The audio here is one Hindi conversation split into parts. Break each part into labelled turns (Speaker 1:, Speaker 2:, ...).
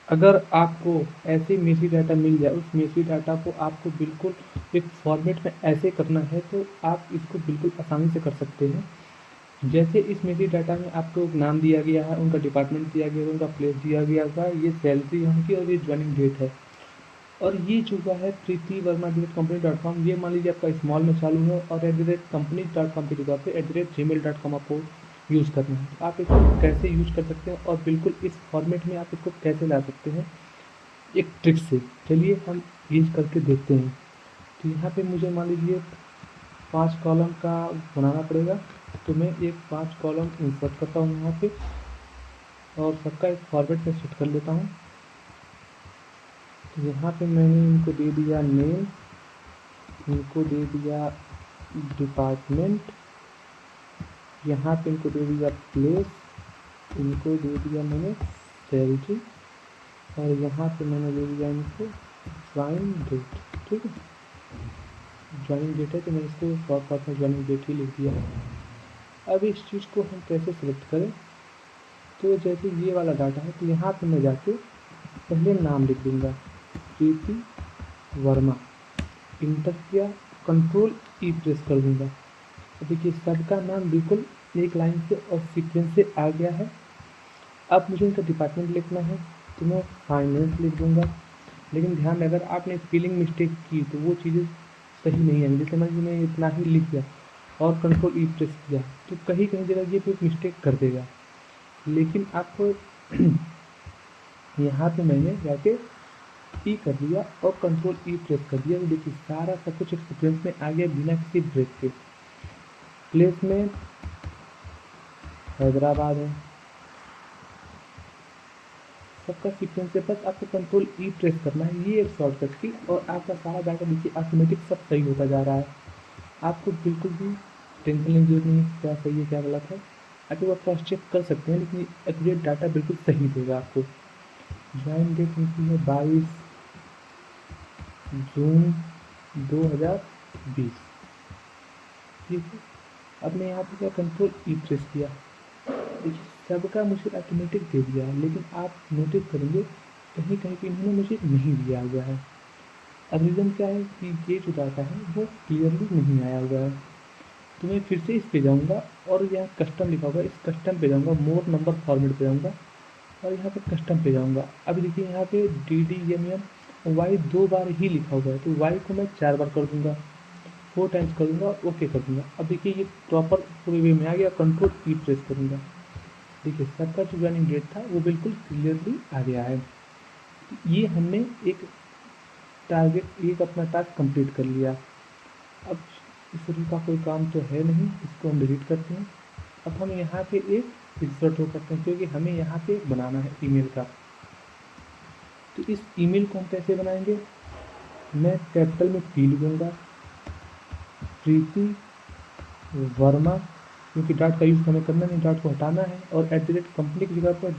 Speaker 1: अगर आपको ऐसे मेसी डाटा मिल जाए, उस मेसी डाटा को आपको बिल्कुल एक फॉर्मेट में ऐसे करना है तो आप इसको बिल्कुल आसानी से कर सकते हैं। जैसे इस मेसी डाटा में आपको नाम दिया गया है, उनका डिपार्टमेंट दिया गया है, उनका प्लेस दिया गया है, ये सैलरी है उनकी और ये ज्वाइनिंग डेट है। और ये जो हुआ है प्रीति वर्मा @company.com, ये मान लीजिए आपका स्मॉल में चालू है और @company.com की जगह पे @gmail.com आपको यूज़ करना है। तो आप इसको कैसे यूज़ कर सकते हैं और बिल्कुल इस फॉर्मेट में आप इसको कैसे ला सकते हैं एक ट्रिक से, चलिए हम यूज़ करके देखते हैं। तो यहाँ पे मुझे मान लीजिए 5 कॉलम का बनाना पड़ेगा, तो मैं एक 5 कॉलम इंसर्ट करता हूँ यहाँ पे और सबका एक फॉर्मेट में सेट कर लेता हूँ। तो यहाँ पे मैंने इनको दे दिया नेम, इनको दे दिया डिपार्टमेंट, यहाँ पे इनको दे दिया प्लेस, इनको दे दिया मैंने सैलरी और यहाँ पे मैंने दे दिया इनको ज्वाइन डेट। ठीक है, ज्वाइनिंग डेट है तो मैं इसको शॉर्ट कट में ज्वाइनिंग डेट ही लिख दिया है। अब इस चीज़ को हम कैसे सिलेक्ट करें, तो जैसे ये वाला डाटा है तो यहाँ पे मैं जाके पहले नाम लिख दूँगा प्रीति वर्मा, इंटर किया, कंट्रोल ई प्रेस कर दूँगा। तो देखिए सबका नाम बिल्कुल एक लाइन से और सीक्वेंस से आ गया है। अब मुझे इनका डिपार्टमेंट लिखना है तो मैं फाइनेंस लिख दूँगा, लेकिन ध्यान में अगर आपने स्पेलिंग मिस्टेक की तो वो चीज़ें सही नहीं है। जैसे मैंने इतना ही लिख दिया और कंट्रोल ई प्रेस किया तो कहीं कहीं जगह ये कोई मिस्टेक कर देगा, लेकिन आपको यहाँ पे मैंने जाके ई कर दिया और कंट्रोल ई प्रेस कर दिया तो देखिए सारा सब कुछ एक सीक्वेंस में आ गया बिना किसी ब्रेक के। प्लेस में हैदराबाद है, सबका सीक्वेंस है, बस आपको कंट्रोल ई प्रेस करना है, ये एक शॉर्टकट की और आपका सारा डाटा देखिए ऑटोमेटिक सब सही होता जा रहा है। आपको बिल्कुल भी टेंशन लेने की जरूरत नहीं है क्या सही है क्या गलत है, आप एक बार क्रॉस चेक कर सकते हैं, लेकिन एक्यूरेट डाटा बिल्कुल सही देगा आपको। ज्वाइन डेट उनकी है 22 जून 2020। ठीक है, अब मैं यहाँ पे क्या कंट्रोल ई प्रेस किया, देखिए सबका मुझे ऑटोमेटिक दे दिया है, लेकिन आप नोटिस करेंगे कहीं कहीं पे इन्होंने मुझे नहीं दिया हुआ है। अब रीज़न क्या है कि ये जो डाटा है वो क्लियरली नहीं आया हुआ है। तो मैं फिर से इस पे जाऊँगा और यहाँ कस्टम लिखा होगा, इस कस्टम पे जाऊँगा, मोर नंबर फॉर्मेट पे जाऊँगा और यहाँ पे कस्टम पे जाऊँगा। अब देखिए यहाँ पे DDMM वाई 2 बार ही लिखा हुआ है, तो वाई को मैं 4 बार कर दूँगा, 4 टाइम्स कर दूँगा, ओके कर दूँगा। अब देखिए ये प्रॉपर पूरे वे में आ गया, कंट्रोल ई प्रेस करूँगा, देखिए सबका जो ज्वाइनिंग डेट था वो बिल्कुल क्लियरली आ गया है। ये हमने एक अपना टास्क कंप्लीट कर लिया। अब इस रूल का कोई काम तो है नहीं, इसको हम डिलीट करते हैं। अब हम यहाँ पे एक इंसर्ट हो करते हैं क्योंकि हमें यहाँ पे बनाना है ईमेल का। तो इस ईमेल को हम कैसे बनाएंगे, मैं कैपिटल में P लिखूँगा, प्रीति वर्मा, क्योंकि डॉट का यूज़ हमें करना नहीं, डॉट को हटाना है और @company की जगह पर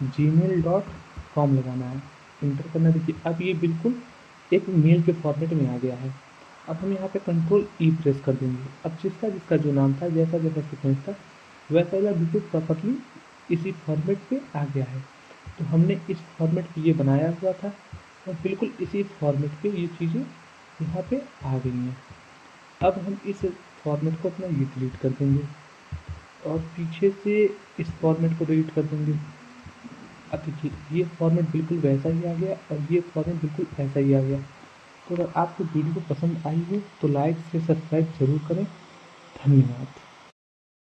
Speaker 1: @gmail.com लगाना है, इंटर करना। देखिए अब ये बिल्कुल एक मेल के फॉर्मेट में आ गया है। अब हम यहाँ पे कंट्रोल ई प्रेस कर देंगे। अब जिसका जिसका जो नाम था, जैसा जैसा सीक्वेंस था, वैसा वैसा बिल्कुल प्रॉपरली इसी फॉर्मेट पे आ गया है। तो हमने इस फॉर्मेट पे ये बनाया हुआ था और बिल्कुल इसी फॉर्मेट पे ये चीज़ें यहाँ पे आ गई हैं। अब हम इस फॉर्मेट को अपना ये डिलीट कर देंगे और पीछे से इस फॉर्मेट को डिलीट कर देंगे। अब देखिए ये फॉर्मेट बिल्कुल वैसा ही आ गया और ये फॉर्मेट बिल्कुल ऐसा ही आ गया। तो अगर आपको वीडियो पसंद आई हो तो लाइक से सब्सक्राइब ज़रूर करें। धन्यवाद।